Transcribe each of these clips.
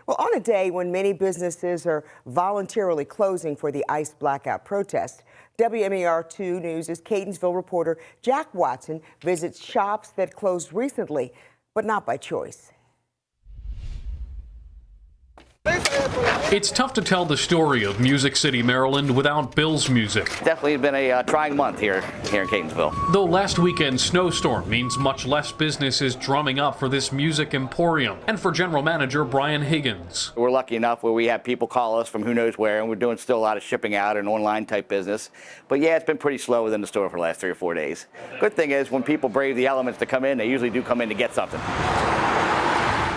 Well, on a day when many businesses are voluntarily closing for the ICE blackout protest, WMAR2 News' Catonsville reporter Jack Watson visits shops that closed recently, but not by choice. It's tough to tell the story of Music City, Maryland without Bill's music. Definitely been a trying month here in Catonsville. Though last weekend's snowstorm means much less business is drumming up for this music emporium and for General Manager Brian Higgins. We're lucky enough where we have people call us from who knows where, and we're doing still a lot of shipping out and online type business. But yeah, it's been pretty slow within the store for the last 3 or 4 days. Good thing is when people brave the elements to come in, they usually do come in to get something.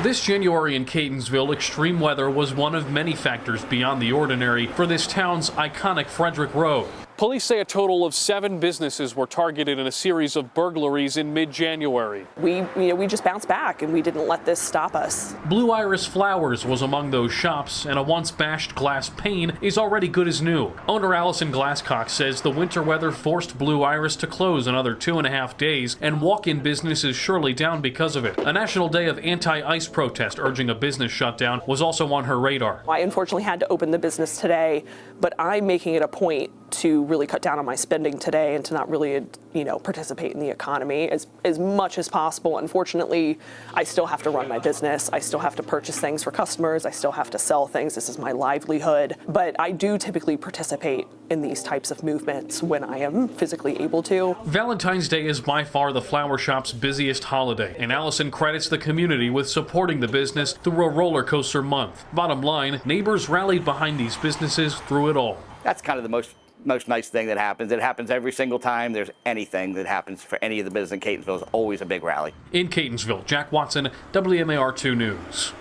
This January in Catonsville, extreme weather was one of many factors beyond the ordinary for this town's iconic Frederick Road. Police say a total of 7 businesses were targeted in a series of burglaries in mid-January. We just bounced back and we didn't let this stop us. Blue Iris Flowers was among those shops, and a once bashed glass pane is already good as new. Owner Allison Glasscock says the winter weather forced Blue Iris to close another 2.5 days, and walk-in business is surely down because of it. A national day of anti-ice protest urging a business shutdown was also on her radar. I unfortunately had to open the business today, but I'm making it a point to really cut down on my spending today and to not really, participate in the economy as much as possible. Unfortunately, I still have to run my business. I still have to purchase things for customers. I still have to sell things. This is my livelihood. But I do typically participate in these types of movements when I am physically able to. Valentine's Day is by far the flower shop's busiest holiday, and Allison credits the community with supporting the business through a roller coaster month. Bottom line, neighbors rallied behind these businesses through it all. That's kind of the most nice thing that happens. It happens every single time there's anything that happens for any of the business in Catonsville. Is always a big rally. In Catonsville, Jack Watson, WMAR2 News.